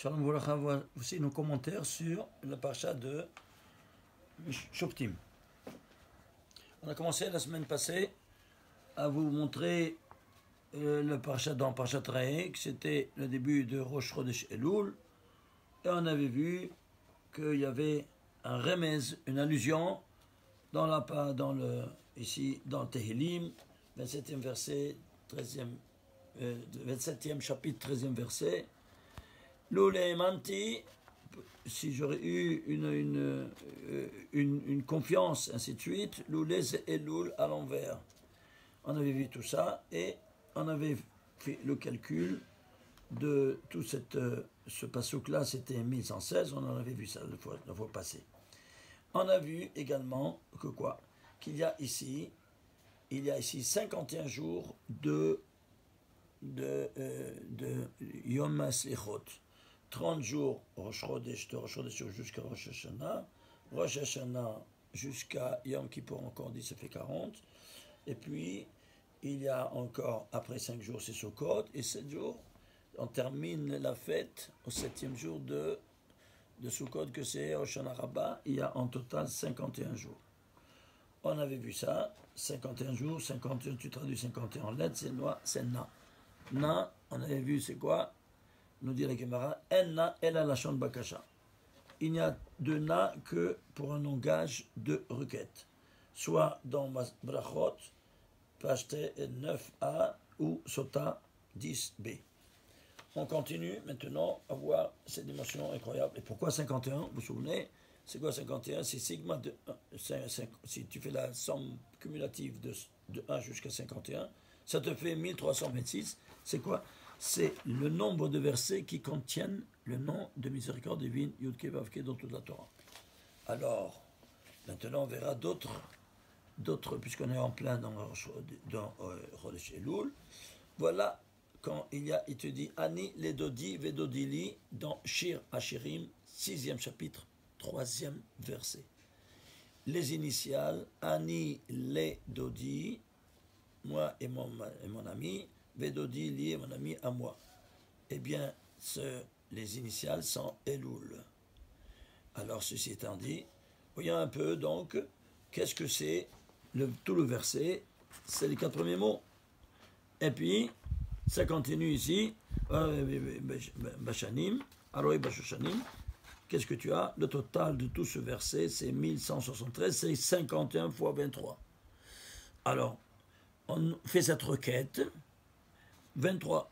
Shalom Volacha, voici nos commentaires sur la parasha de Shoftim. On a commencé la semaine passée à vous montrer le parasha dans Parashat Re'eh, que c'était le début de Rosh Chodesh Elul, et on avait vu qu'il y avait un remez, une allusion dans le Tehillim, 27e verset, 27e chapitre, 13e verset. Loulé Manti, si j'aurais eu une confiance, ainsi de suite, Loulé et Loul à l'envers. On avait vu tout ça et on avait fait le calcul de tout ce passouk-là, c'était 1116, on en avait vu ça la fois passée. On a vu également que quoi? Qu'il y a ici 51 jours de Yom HaSlichot. 30 jours Rosh Chodesh jusqu'à Rosh Hashanah jusqu'à Yom Kippour, encore dit, ça fait 40. Et puis, il y a encore, après 5 jours, c'est Sukkot, et 7 jours, on termine la fête au 7e jour de Sukkot, que c'est Hoshana Rabbah. Il y a en total 51 jours. On avait vu ça, 51 jours, 51, tu traduis 51 en lettres, c'est Na. Na, on avait vu, c'est quoi? Nous dit la Gemara, Enna ela lashon bakasha. Il n'y a de na que pour un langage de requête, soit dans Brachot, Pashte 9a ou Sota 10b. On continue maintenant à voir ces dimensions incroyables. Et pourquoi 51? Vous vous souvenez? C'est quoi 51? C'est sigma de 1. Si tu fais la somme cumulative de 1 jusqu'à 51, ça te fait 1326. C'est quoi? C'est le nombre de versets qui contiennent le nom de miséricorde divine, Yud-Kei Vav-Kei, dans toute la Torah. Alors, maintenant on verra d'autres, puisqu'on est en plein dans Chodesh Elul. Voilà, quand il te dit Ani Ledodi Vedodili dans Shir Hashirim, 6e chapitre, 3e verset. Les initiales, Ani Ledodi, moi et mon ami, Vedodi lié mon ami à moi. Eh bien, les initiales sont Elul. Alors, ceci étant dit, voyons un peu donc, qu'est-ce que c'est tout le verset? C'est les 4 premiers mots. Et puis, ça continue ici, Bashanim, Aroi Bashoshanim. Qu'est-ce que tu as? Le total de tout ce verset, c'est 1173, c'est 51 fois 23. Alors, on fait cette requête. 23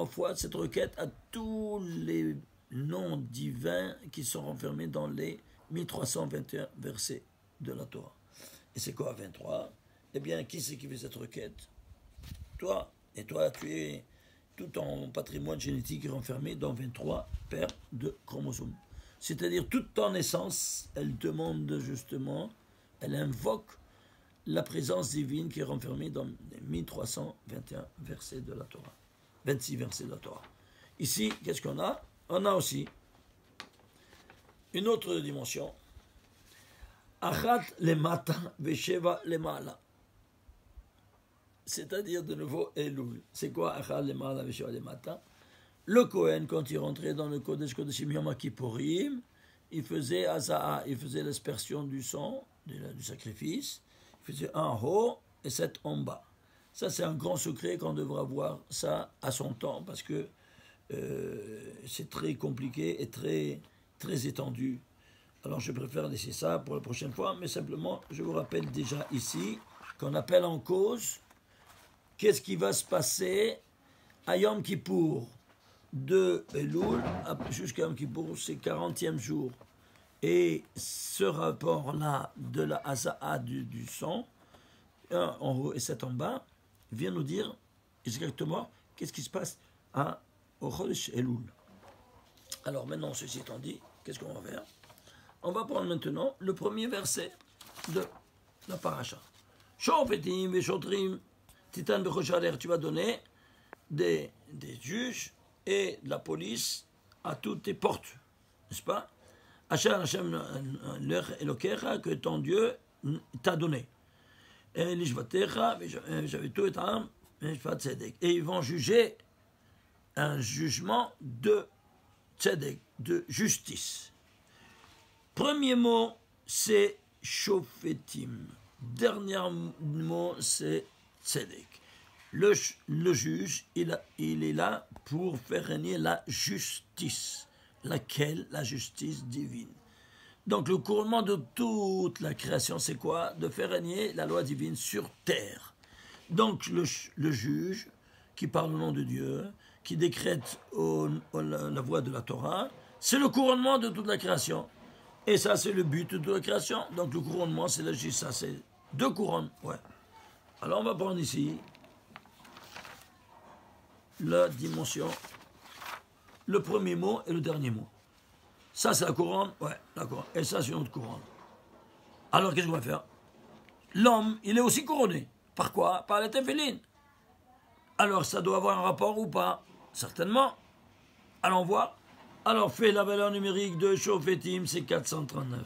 fois cette requête à tous les noms divins qui sont renfermés dans les 1321 versets de la Torah. Et c'est quoi 23? Eh bien, qui c'est qui fait cette requête? Toi. Et toi, tout ton patrimoine génétique est renfermé dans 23 paires de chromosomes. C'est-à-dire, toute ton essence, elle demande justement, elle invoque la présence divine qui est renfermée dans les 1321 versets de la Torah. 26 versets de la Torah. Ici, qu'est-ce qu'on a? On a aussi une autre dimension. Achat lemata vesheva lemala. C'est-à-dire de nouveau Elul. C'est quoi Achat lemala vesheva lemata? Le Kohen, quand il rentrait dans le Kodesh Kodeshim Yom Kippourim, il faisait Aza'a, il faisait l'aspersion du sang, du sacrifice. Il faisait un en haut et 7 en bas. Ça, c'est un grand secret qu'on devra voir ça à son temps, parce que c'est très compliqué et très, très étendu. Alors, je préfère laisser ça pour la prochaine fois, mais simplement, je vous rappelle déjà ici qu'on appelle en cause qu'est-ce qui va se passer à Yom Kippour, de Elul jusqu'à Yom Kippour, c'est 40e jour. Et ce rapport-là de la Haza'a du sang, 1 en haut et 7 en bas, vient nous dire exactement qu'est-ce qui se passe au Chodesh Elul. Alors maintenant, ceci étant dit, qu'est-ce qu'on va faire? On va prendre maintenant le premier verset de la paracha. Shofetim veshotrim titan bechochaler, tu vas donner des juges et de la police à toutes tes portes, n'est-ce pas? Hashem Elokecha, que ton Dieu t'a donné. Et ils vont juger un jugement de tzedek, de justice. Premier mot, c'est shofetim. Dernier mot, c'est tzedek. Le juge, il est là pour faire régner la justice. Laquelle? La justice divine. Donc le couronnement de toute la création, c'est quoi? De faire régner la loi divine sur terre. Donc le juge, qui parle au nom de Dieu, qui décrète la voie de la Torah, c'est le couronnement de toute la création. Et ça, c'est le but de toute la création. Donc le couronnement, c'est la justice. Ça, c'est 2 couronnes. Ouais. Alors on va prendre ici la dimension, le premier mot et le dernier mot. Ça, c'est la couronne, ouais, d'accord. Et ça, c'est une autre couronne. Alors, qu'est-ce qu'on va faire? L'homme, il est aussi couronné. Par quoi? Par les téphiline. Alors, ça doit avoir un rapport ou pas? Certainement. Allons voir. Alors, fait la valeur numérique de Shofetim, c'est 439.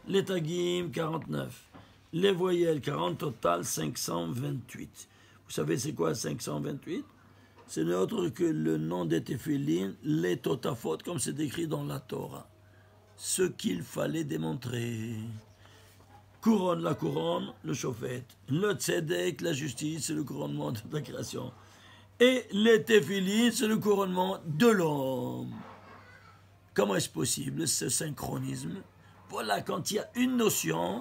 Les Tagim, 49. Les voyelles, 40, total, 528. Vous savez, c'est quoi 528? C'est autre que le nom des téphilines, les totafot, comme c'est écrit dans la Torah. Ce qu'il fallait démontrer. Couronne, la couronne, le shofet. Le tzedek, la justice, c'est le couronnement de la création. Et les téphilines, c'est le couronnement de l'homme. Comment est-ce possible, ce synchronisme? Voilà, quand il y a une notion,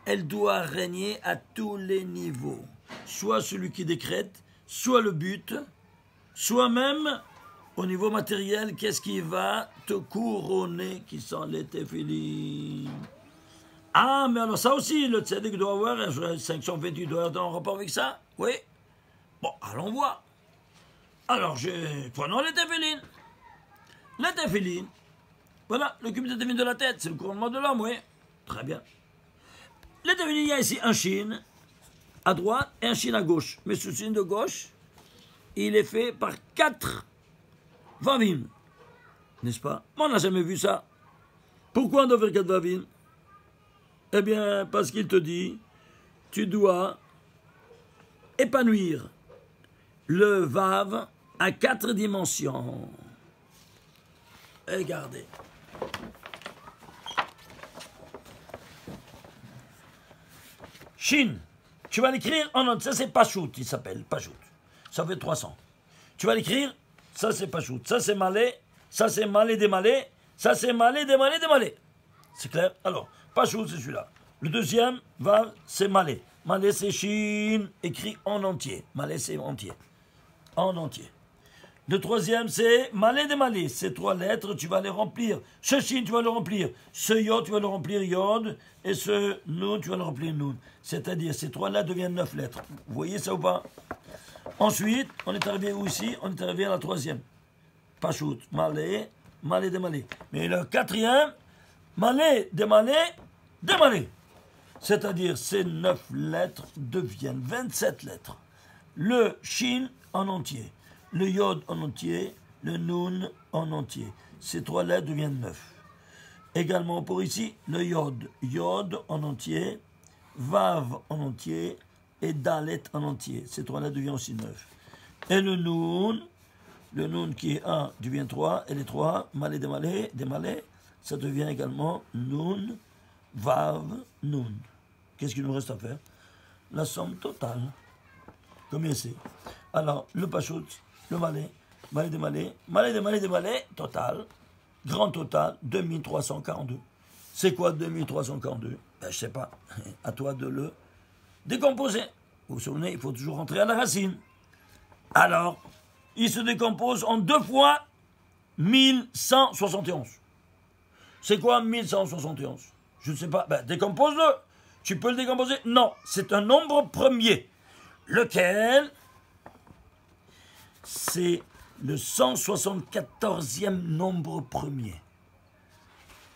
elle doit régner à tous les niveaux. Soit celui qui décrète, soit le but, soit même, au niveau matériel, qu'est-ce qui va te couronner, qui sont les téphilines. Ah, mais alors ça aussi, le tzedek doit avoir, 528 doit avoir un rapport avec ça? Oui. Bon, allons voir. Alors, prenons les téphilines. Les téphilines, voilà, le cube de téphilines de la tête, c'est le couronnement de l'homme, oui. Très bien. Les téphilines, il y a ici un shin à droite et un shin à gauche. Mais ce shin de gauche, il est fait par 4 vavim. N'est-ce pas? On n'a jamais vu ça. Pourquoi on doit faire 4 vavim? Eh bien, parce qu'il te dit, tu dois épanouir le vav à 4 dimensions. Regardez. Shin, tu vas l'écrire en note. Ça, c'est Pachout, il s'appelle Pachout. Ça fait 300. Tu vas l'écrire, ça c'est Pachout, ça c'est Malé, ça c'est Malé démalé, ça c'est Malé démalé démalé. C'est clair? Alors, Pachout, c'est celui-là. Le deuxième, Vav, c'est Malé. Malé, c'est Shin, écrit en entier. Malé, c'est entier. En entier. Le troisième, c'est Malé démalé. Ces 3 lettres, tu vas les remplir. Ce Shin, tu vas le remplir. Ce Yod, tu vas le remplir Yod. Et ce Nun, tu vas le remplir Nun. C'est-à-dire, ces 3 lettres deviennent 9 lettres. Vous voyez ça ou pas? Ensuite, on est arrivé où ici? On est arrivé à la 3e. Pachout, Malé, Malé démalé. Mais le 4e, Malé démalé, démalé. C'est-à-dire, ces 9 lettres deviennent 27 lettres. Le Shin en entier, le Yod en entier, le Nun en entier. Ces 3 lettres deviennent 9. Également pour ici, le Yod. Yod en entier, Vav en entier et Dalet en entier. Ces 3 lettres deviennent aussi 9. Et le Nun qui est 1 devient 3, et les 3, Malé démalé, ça devient également Nun, Vav, Nun. Qu'est-ce qu'il nous reste à faire? La somme totale. Combien c'est? Alors, le Pachout, le Malé démalé, total, grand total, 2342. C'est quoi 2342? Ben, je ne sais pas. À toi de le décomposer. Vous vous souvenez, il faut toujours rentrer à la racine. Alors, il se décompose en 2 fois 1171. C'est quoi 1171? Je ne sais pas. Ben, décompose-le. Tu peux le décomposer? Non, c'est un nombre premier. Lequel? C'est le 174e nombre premier.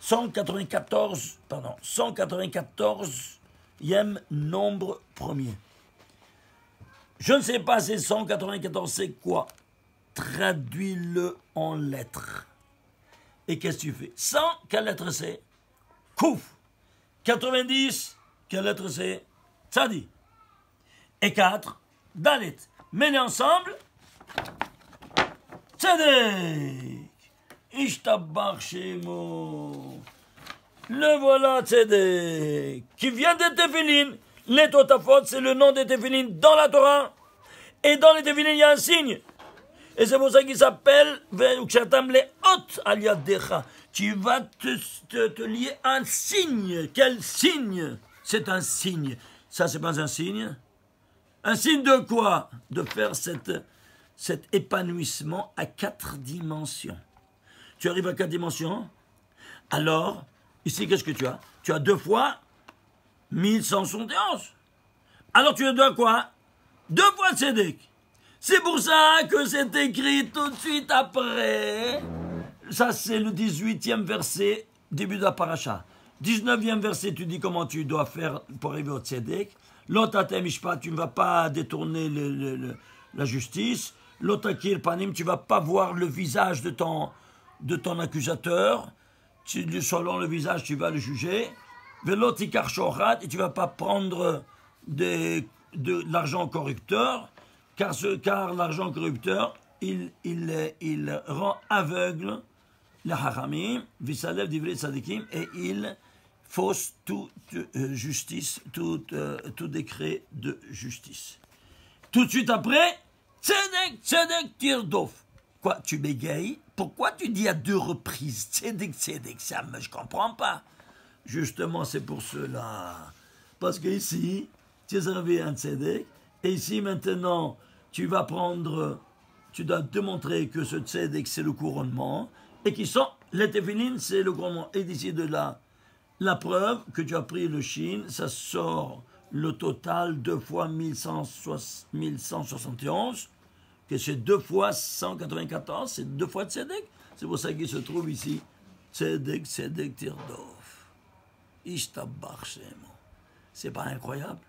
194e nombre premier. Je ne sais pas, c'est 194, c'est quoi? Traduis-le en lettres. Et qu'est-ce que tu fais? 100, quelle lettre c'est? Kouf. 90, quelle lettre c'est? Tzadi. Et 4, Dalet. Mets-les ensemble. Tzedek. Ishtabach Shemo. Le voilà, Tzedek, qui vient des Tefillin. Les Totafot, c'est le nom des Tefillin dans la Torah. Et dans les Tefillin, il y a un signe. Et c'est pour ça qu'il s'appelle Ukshatam le hot aliadecha. Tu vas te lier un signe. Quel signe? C'est un signe. Ça, c'est pas un signe. Un signe de quoi? De faire cet épanouissement à 4 dimensions. Tu arrives à 4 dimensions? Alors, ici, qu'est-ce que tu as? Tu as 2 fois 1171. Alors, tu as quoi? 2 fois Tzedek. C'est pour ça que c'est écrit tout de suite après. Ça, c'est le 18e verset, début de la paracha. 19e verset, tu dis comment tu dois faire pour arriver au Tzedek. L'otatem mishpat, tu ne vas pas détourner la justice. L'otakir panim, tu ne vas pas voir le visage de ton accusateur. Selon le visage, tu vas le juger. Velotikar shorat, et tu ne vas pas prendre de l'argent corrupteur. Car l'argent corrupteur, il rend aveugle les haramim, visalev divrei tzadikim, et il fausse toute justice, tout décret de justice. Tout de suite après, tzedek, tzedek, tirdof. Quoi, tu bégayes? Pourquoi tu dis à 2 reprises tzedek, tzedek? Ça, je comprends pas. Justement, c'est pour cela. Parce que ici, tu as servi un tzedek, et ici, maintenant, tu dois démontrer que ce tzedek, c'est le couronnement, et qui sont, les tefillin, c'est le couronnement. Et d'ici de là, la preuve que tu as pris le shin, ça sort le total 2 fois 1171, que c'est 2 fois 194, c'est 2 fois tzedek. C'est pour ça qu'il se trouve ici, tzedek, tzedek, tirdof. Ishtabach Shemo. C'est pas incroyable?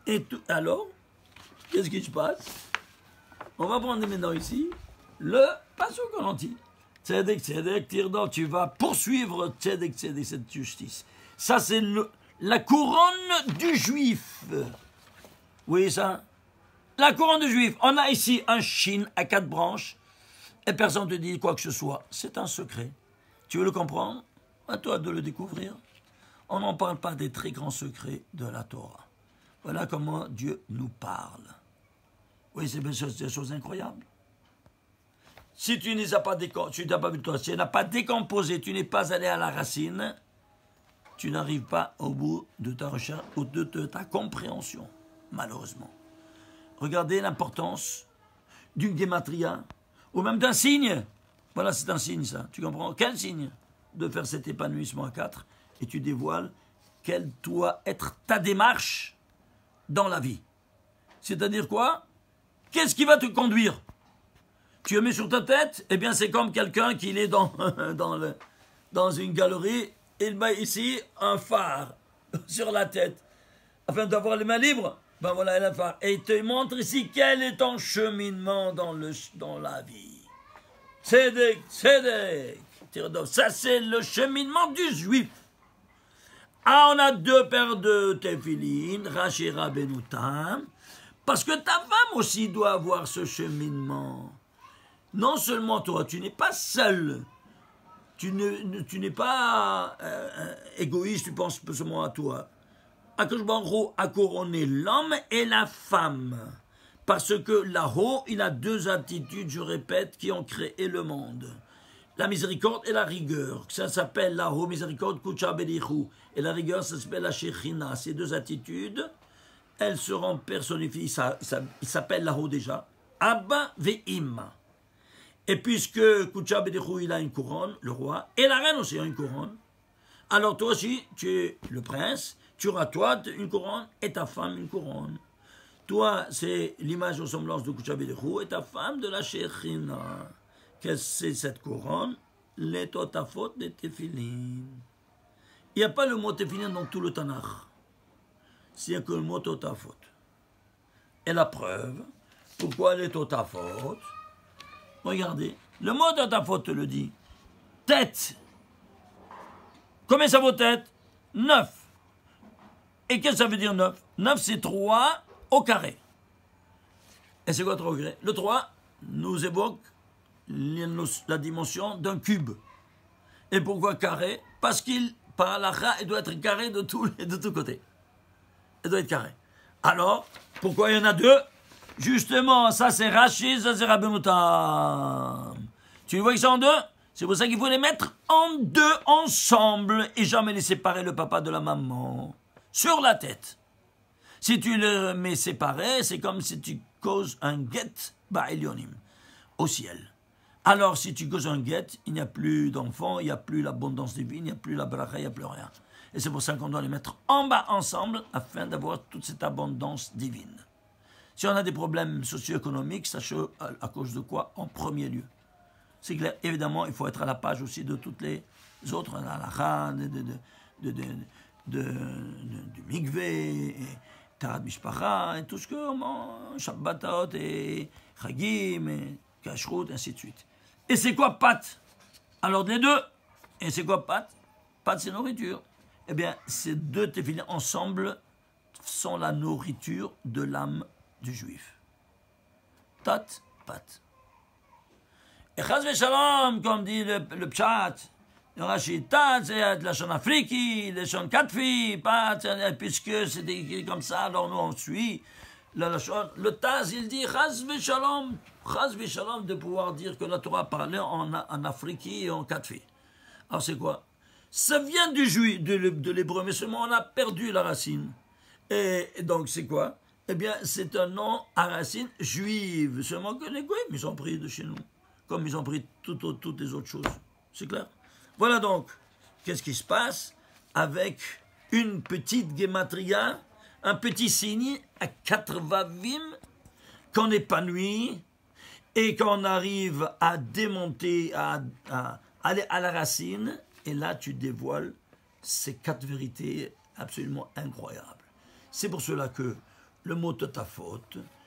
Et tout, alors, qu'est-ce qui se passe? On va prendre maintenant ici le passage qu'on dit. Tzedek, tzedek, tirdof, tu vas poursuivre tzedek, tzedek, cette justice. Ça, c'est la couronne du juif. Vous voyez ça? La couronne du juif. On a ici un shin à 4 branches et personne ne te dit quoi que ce soit. C'est un secret. Tu veux le comprendre? À toi de le découvrir. On n'en parle pas des très grands secrets de la Torah. Voilà comment Dieu nous parle. Oui, c'est des choses incroyables. Si tu n'as pas vu toi, si tu n'as pas décomposé, tu n'es pas allé à la racine, tu n'arrives pas au bout de ta recherche ou de ta compréhension, malheureusement. Regardez l'importance d'une gématria ou même d'un signe. Voilà, c'est un signe, ça. Tu comprends? Quel signe? De faire cet épanouissement à 4 et tu dévoiles quelle doit être ta démarche dans la vie. C'est-à-dire quoi? Qu'est-ce qui va te conduire? Tu le mets sur ta tête? Eh bien, c'est comme quelqu'un qui est dans une galerie, il met ici un phare sur la tête, afin d'avoir les mains libres. Ben voilà, il a un phare. Et il te montre ici quel est ton cheminement dans la vie. Tzedek, tzedek. Ça, c'est le cheminement du juif. Ah, on a 2 paires de tefillin, Rachira Benoutam, parce que ta femme aussi doit avoir ce cheminement. Non seulement toi, tu n'es pas seul, tu n'es pas égoïste, tu penses seulement à toi. Akadosh Baruch Hu a couronné l'homme et la femme, parce que là-haut, il a 2 attitudes, je répète, qui ont créé le monde. La miséricorde et la rigueur. Ça s'appelle là-haut, miséricorde, kucha berichu. Et la rigueur, ça s'appelle la shechina. Ces 2 attitudes, elles seront personnifiées. Il s'appelle là-haut déjà. Abba ve'imma. Et puisque kucha berichu, il a une couronne, le roi, et la reine aussi a une couronne, alors toi aussi, tu es le prince, tu auras toi une couronne et ta femme une couronne. Toi, c'est l'image aux semblances de kucha berichu et ta femme de la shechina. Qu'est-ce que c'est cette couronne? Les totafot des tefillin. Il n'y a pas le mot tefillin dans tout le Tanakh. C'est que le mot totafot. Et la preuve, pourquoi les totafot? Regardez, le mot totafot te le dit. Tête. Combien ça vaut tête? 9. Et qu'est-ce que ça veut dire 9? 9, c'est 3 au carré. Et c'est quoi 3 au carré? Le 3 nous évoque la dimension d'un cube. Et pourquoi carré? Parce qu'il, par halakha, il doit être carré de tous côtés. Il doit être carré. Alors, pourquoi il y en a deux? Justement, ça c'est Rashi, ça c'est Rabbi Mutam. Tu vois qu'ils sont en deux? C'est pour ça qu'il faut les mettre en deux ensemble et jamais les séparer le papa de la maman. Sur la tête. Si tu les mets séparés, c'est comme si tu causes un get ba'elyonim, au ciel. Alors, si tu causes un get, il n'y a plus d'enfants, il n'y a plus l'abondance divine, il n'y a plus la bracha, il n'y a plus rien. Et c'est pour ça qu'on doit les mettre en bas ensemble afin d'avoir toute cette abondance divine. Si on a des problèmes socio-économiques, sachez à cause de quoi en premier lieu. C'est clair, évidemment, il faut être à la page aussi de toutes les autres, halakha, du mikvé, tarat mishpacha, et tout ce que, shabbatot, et chagim, et kashrut, ainsi de suite. Et c'est quoi pâte? Alors les deux. Et c'est quoi pâte? Pâte, c'est nourriture. Eh bien, ces deux téphilin ensemble sont la nourriture de l'âme du juif. Tat, pâte. Et chas v'shalom, comme dit le pshat, le Rashi, tat, c'est la chon afriki, la chon katfi, pâte, puisque c'est écrit comme ça, alors nous on suit. Le Taz, il dit chas v'shalom de pouvoir dire que la Torah parlait en afriki et en katfi. Alors c'est quoi? Ça vient du juif, de l'hébreu, mais seulement on a perdu la racine. Et donc c'est quoi? Eh bien c'est un nom à racine juive, seulement que les goïms ils ont pris de chez nous, comme ils ont pris toutes les autres choses. C'est clair? Voilà donc, qu'est-ce qui se passe avec une petite gematria, un petit signe à 4 vavim qu'on épanouit et qu'on arrive à démonter, à aller à la racine, et là tu dévoiles ces 4 vérités absolument incroyables. C'est pour cela que le mot Totafot,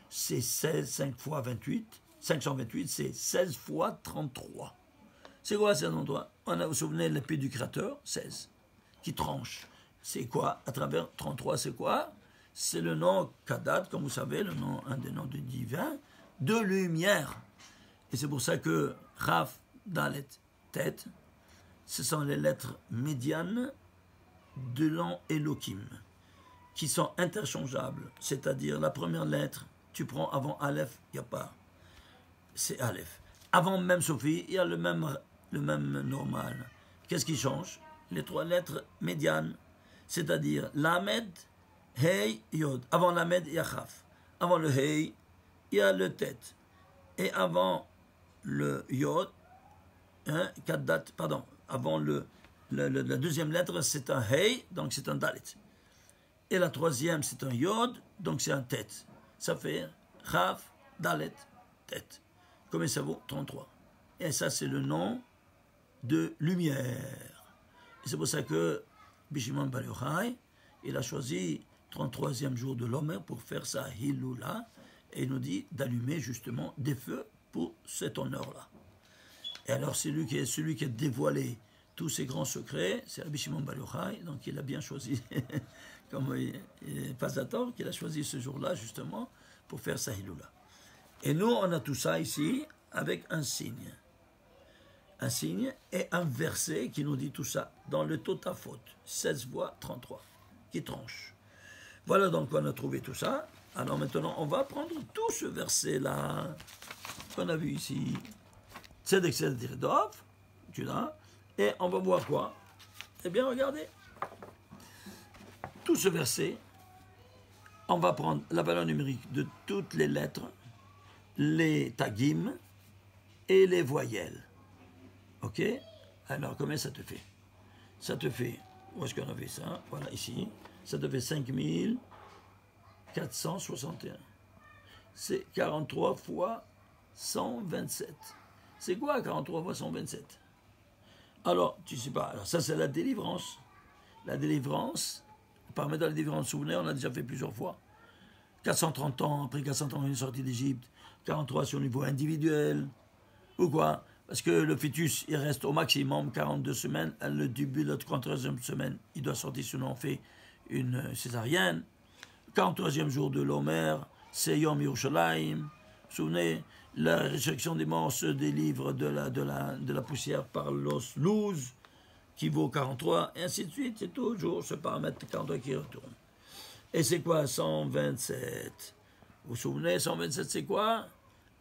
c'est 16, 5 fois 28, 528, c'est 16 fois 33. C'est quoi ces endroits? Vous vous souvenez de l'épée du Créateur, 16, qui tranche. C'est quoi? À travers 33, c'est quoi? C'est le nom Kadat, comme vous savez, le nom, un des noms du divin, de lumière. Et c'est pour ça que Raf, Dalet, Tet, ce sont les lettres médianes de l'an Elohim, qui sont interchangeables. C'est-à-dire, la première lettre, tu prends avant Aleph, il n'y a pas. C'est Aleph. Avant même Sophie, il y a le même normal. Qu'est-ce qui change? Les 3 lettres médianes, c'est-à-dire Lamed, Hey, Yod. Avant Lamed, il y a Chaf. Avant le Hey, il y a le Tet. Et avant le Yod, avant la deuxième lettre, c'est un Hey, donc c'est un Dalet. Et la troisième, c'est un Yod, donc c'est un Tet. Ça fait Chaf, Dalet, Tet. Combien ça vaut? 33. Et ça, c'est le nom de lumière. Et c'est pour ça que Bishimon Bar Yochai, il a choisi 33e jour de l'Omer pour faire sa Hiloula, et il nous dit d'allumer justement des feux pour cet honneur-là. Et alors, c'est celui qui a dévoilé tous ces grands secrets, c'est Rabbi Shimon Bar Yochai, donc il a bien choisi, comme il n'est pas à tort, qu'il a choisi ce jour-là justement pour faire sa Hiloula. Et nous, on a tout ça ici avec un signe. Un signe et un verset qui nous dit tout ça dans le Totafot, 16 voix 33, qui tranche. Voilà donc on a trouvé tout ça. Alors maintenant, on va prendre tout ce verset-là qu'on a vu ici. Tzedek Tzedek Dov, tu l'as, et on va voir quoi? Eh bien, regardez. Tout ce verset, on va prendre la valeur numérique de toutes les lettres, les tagim et les voyelles. Ok? Alors, combien ça te fait? Ça te fait, où est-ce qu'on a fait ça? Voilà, ici. Ça te fait 5461. C'est 43 fois 127. C'est quoi 43 fois 127? Alors, tu sais pas. Alors, ça, c'est la délivrance. La délivrance, parmi dans la délivrance, souvenez, on l'a déjà fait plusieurs fois. 430 ans, après 430 ans, on est sorti d'Égypte. 43 sur le niveau individuel. Ou quoi? Parce que le fœtus, il reste au maximum 42 semaines. Le début de la 43e semaine, il doit sortir, sinon on fait une césarienne. 43e jour de l'Omer, c'est Yom Yerushalayim. vous souvenez, la résurrection des morts se délivre de la poussière par l'os loose, qui vaut 43, et ainsi de suite. C'est toujours ce paramètre 43 qui retourne. Et c'est quoi 127? Vous vous souvenez, 127 c'est quoi?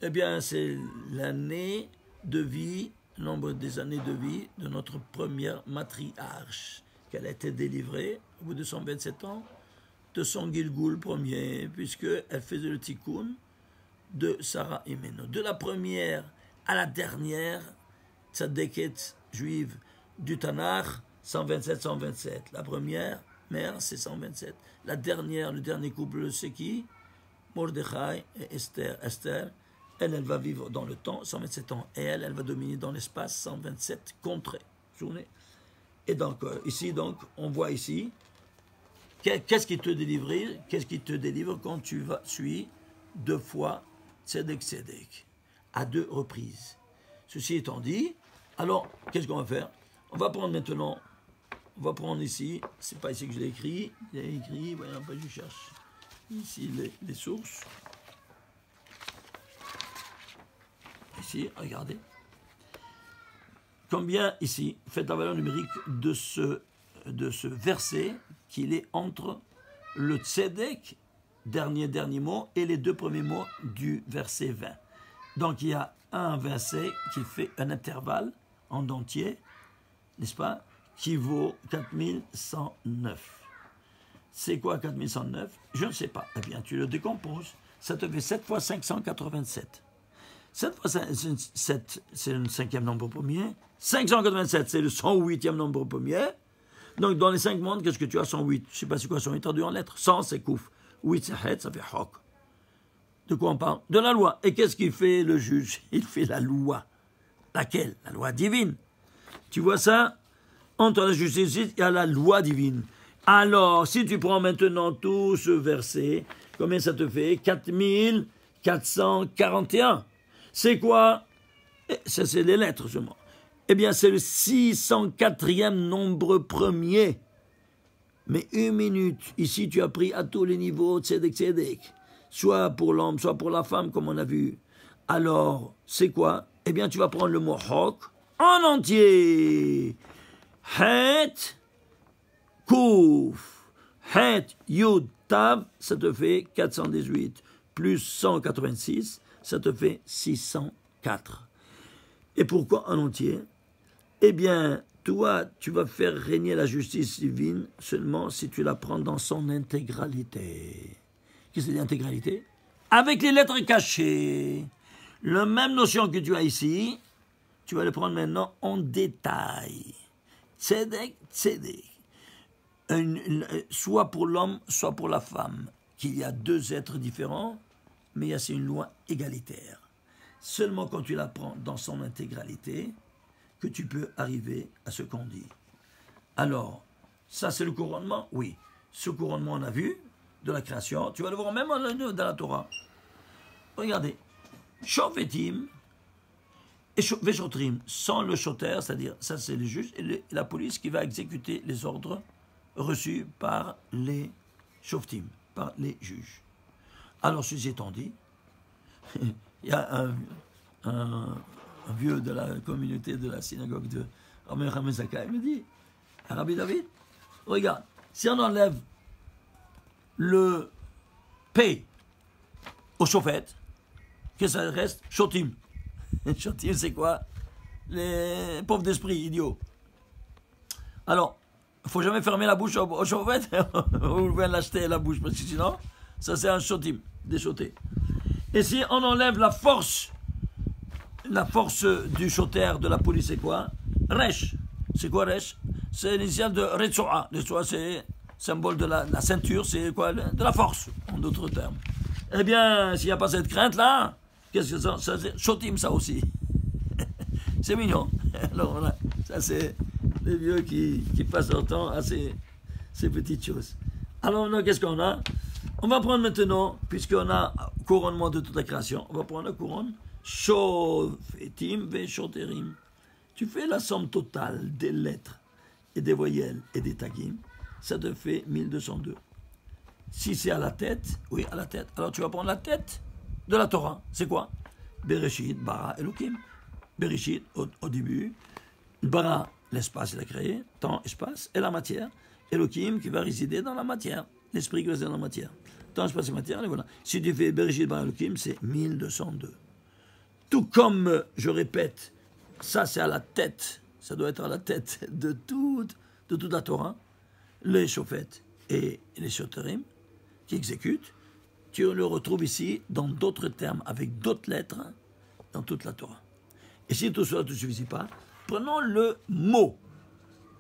Eh bien, c'est l'année de vie, nombre des années de vie de notre première matriarche, qu'elle a été délivrée au bout de 127 ans de son Gilgoul premier, puisqu'elle faisait le tikkun de Sarah Imeno. De la première à la dernière tzadéket juive du Tanakh, 127-127. La première mère, c'est 127. La dernière, le dernier couple, c'est qui? Mordechai et Esther. Esther, elle va vivre dans le temps, 127 ans. Et elle va dominer dans l'espace, 127 contrées. Journée. Et donc, ici, donc, on voit ici, qu'est-ce qui te délivre? Qu'est-ce qui te délivre quand tu suis 2 fois Tzedek Tzedek, à 2 reprises. Ceci étant dit, alors, qu'est-ce qu'on va faire? On va prendre maintenant, on va prendre ici, c'est pas ici que je l'ai écrit, j'ai écrit, voyons, je cherche ici les sources. Ici, regardez. Combien ici, faites la valeur numérique de ce verset qu'il est entre le tzedek, dernier mot, et les 2 premiers mots du verset 20. Donc il y a un verset qui fait un intervalle en entier, n'est-ce pas, qui vaut 4109. C'est quoi 4109? Je ne sais pas. Eh bien, tu le décomposes. Ça te fait 7 fois 587. 7 fois 7, c'est le 5e nombre premier. 587, c'est le 108e nombre premier. Donc, dans les 5 mondes, qu'est-ce que tu as? 108. Je ne sais pas c'est quoi 108 traduit en lettres. 100, c'est kouf. 8, c'est het, ça fait hok. De quoi on parle? De la loi. Et qu'est-ce qu'il fait le juge? Il fait la loi. Laquelle? La loi divine. Tu vois ça? Entre la justice, il y a la loi divine. Alors, si tu prends maintenant tout ce verset, combien ça te fait? 4441. C'est quoi? Ça, c'est les lettres seulement. Eh bien, c'est le 604e nombre premier. Mais 1 minute, ici, tu as pris à tous les niveaux tzedek tzedek. Soit pour l'homme, soit pour la femme, comme on a vu. Alors, c'est quoi? Eh bien, tu vas prendre le mot hok en entier. Het, kouf, het, yud, tav, ça te fait 418. Plus 186, ça te fait 604. Et pourquoi en entier? Eh bien, toi, tu vas faire régner la justice divine seulement si tu la prends dans son intégralité. Qu'est-ce que c'est l'intégralité? Avec les lettres cachées. La même notion que tu as ici, tu vas le prendre maintenant en détail. Tzedek, tzedek. Soit pour l'homme, soit pour la femme. Qu'il y a 2 êtres différents, mais c'est une loi égalitaire. Seulement quand tu la prends dans son intégralité, que tu peux arriver à ce qu'on dit. Alors, ça c'est le couronnement? Oui. Ce couronnement, on a vu, de la création. Tu vas le voir même dans la Torah. Regardez. Shofetim et Veshotrim, sans le shoter, c'est-à-dire, ça c'est les juges, et la police qui va exécuter les ordres reçus par les Shoftim, par les juges. Alors, ceci étant dit, il y a un vieux de la communauté de la synagogue de Rabbi Hamezaka, il me dit, Rabbi David, regarde, si on enlève le P au chauffet, qu'est-ce que ça reste? Shotim. Shotim, c'est quoi? Les pauvres d'esprit, idiots. Alors, il ne faut jamais fermer la bouche au chauffet, ou bien l'acheter la bouche, parce que sinon, ça c'est un shotim, déchoté. Et si on enlève la force du shoter de la police, c'est quoi? Resh. C'est quoi Resh? C'est l'initiale de Retsoa. Retsoa, c'est symbole de la ceinture, c'est quoi? De la force, en d'autres termes. Eh bien, s'il n'y a pas cette crainte-là, qu'est-ce que ça c'est Shotim, ça aussi. C'est mignon. Alors voilà, ça c'est les vieux qui passent leur temps à ces petites choses. Alors maintenant, qu'est-ce qu'on a? On va prendre maintenant, puisqu'on a couronnement de toute la création, on va prendre la couronne Shofetim Veshoterim. Tu fais la somme totale des lettres et des voyelles et des tagim, ça te fait 1202. Si c'est à la tête, oui, à la tête. Alors tu vas prendre la tête de la Torah. C'est quoi? Bereshit, bara, Elohim. Bereshit, au début. Bara, l'espace, il a créé. Temps, espace. Et la matière. Elohim qui va résider dans la matière. L'esprit qui va résider dans la matière. Temps, espace et matière, et voilà. Si tu fais Bereshit, bara, Elohim, c'est 1202. Tout comme, je répète, ça c'est à la tête, ça doit être à la tête de toute la Torah, les chauffettes et les shoterim qui exécutent, tu le retrouves ici dans d'autres termes, avec d'autres lettres, dans toute la Torah. Et si tout cela ne suffit pas, prenons le mot.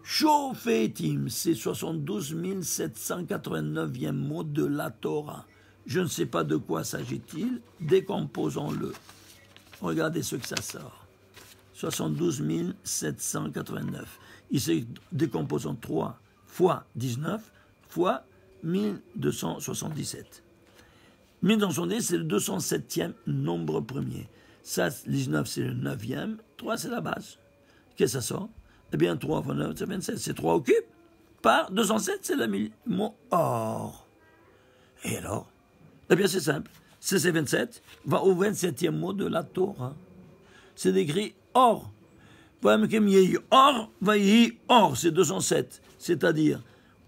Shofetim, c'est 72 789e mot de la Torah. Je ne sais pas de quoi s'agit-il, décomposons-le. Regardez ce que ça sort. 72 789. Il se décompose en 3 fois 19 fois 1277. 1277, c'est le 207e nombre premier. Ça, 19, c'est le 9e. 3, c'est la base. Qu'est-ce que ça sort? Eh bien, 3 fois 9, c'est 27. C'est 3 au cube. Par 207, c'est le mot or. Et alors? Eh bien, c'est simple. C'est 27 va au 27e mot de la Torah. C'est écrit or. Or, or, c'est 207. C'est-à-dire,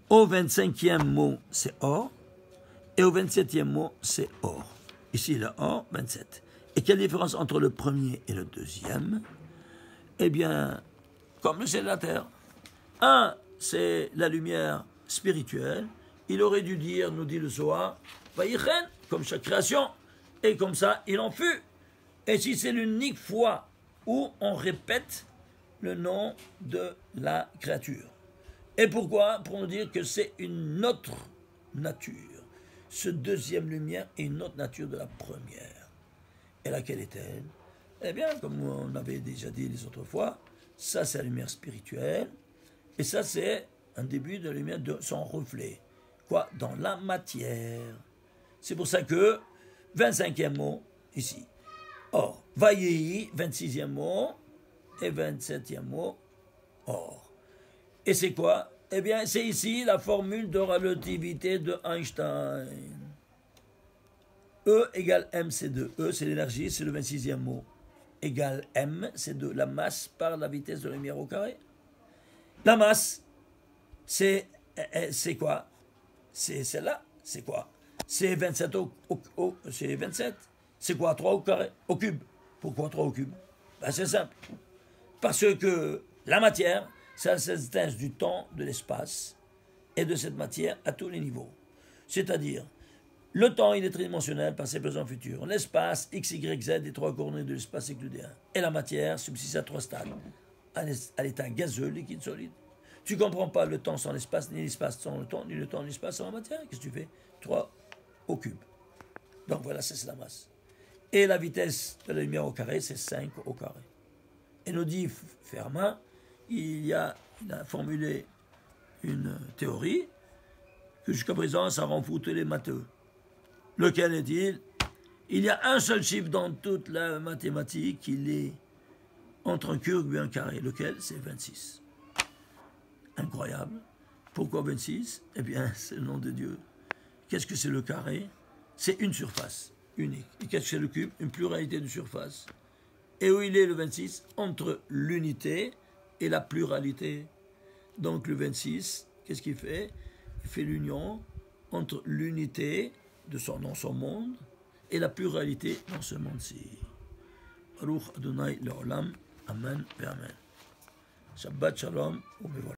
au 25e mot, c'est or. Et au 27e mot, c'est or. Ici, le or, 27. Et quelle différence entre le premier et le deuxième? Eh bien, comme le ciel et la terre. Un, c'est la lumière spirituelle. Il aurait dû dire, nous dit le Zohar, Vayichen, comme chaque création, et comme ça, il en fut. Et si c'est l'unique fois où on répète le nom de la créature. Et pourquoi? Pour nous dire que c'est une autre nature. Ce deuxième lumière est une autre nature de la première. Et laquelle est-elle? Eh bien, comme on avait déjà dit les autres fois, ça c'est la lumière spirituelle, et ça c'est un début de la lumière de son reflet. Quoi? Dans la matière. C'est pour ça que 25e mot ici. Or, Vayehi, 26e mot, et 27e mot, or. Et c'est quoi? Eh bien, c'est ici la formule de relativité de Einstein. E égale mc2. E, c'est l'énergie, c'est le 26e mot. Égale m, c'est de la masse par la vitesse de la lumière au carré. La masse, c'est quoi? C'est celle-là. C'est quoi? C'est 27 c'est 27. C'est quoi? 3 au carré? Au cube. Pourquoi 3 au cube? Ben, c'est simple. Parce que la matière, c'est la synthèse du temps, de l'espace, et de cette matière à tous les niveaux. C'est-à-dire, le temps, il est tridimensionnel, passé, présent, futur. L'espace, x, y, z, les 3 coordonnées de l'espace euclidéen. Et la matière subsiste à 3 stades. À l'état gazeux, liquide, solide. Tu ne comprends pas le temps sans l'espace, ni l'espace sans le temps, ni le temps, ni l'espace sans la matière. Qu'est-ce que tu fais? 3 au cube. Donc voilà, ça c'est la masse. Et la vitesse de la lumière au carré, c'est 5 au carré. Et nous dit Fermat, il a formulé une théorie que jusqu'à présent, ça rend fou tous les matheux. Lequel est-il? Il y a un seul chiffre dans toute la mathématique, il est entre un cube et un carré. Lequel? C'est 26. Incroyable. Pourquoi 26? Eh bien, c'est le nom de Dieu. Qu'est-ce que c'est le carré? C'est une surface unique. Et qu'est-ce que c'est le cube? Une pluralité de surfaces. Et où il est le 26? Entre l'unité et la pluralité. Donc le 26, qu'est-ce qu'il fait? Il fait l'union entre l'unité dans son monde et la pluralité dans ce monde-ci. Baruch Adonai Leolam. Amen et Amen. Shabbat Shalom.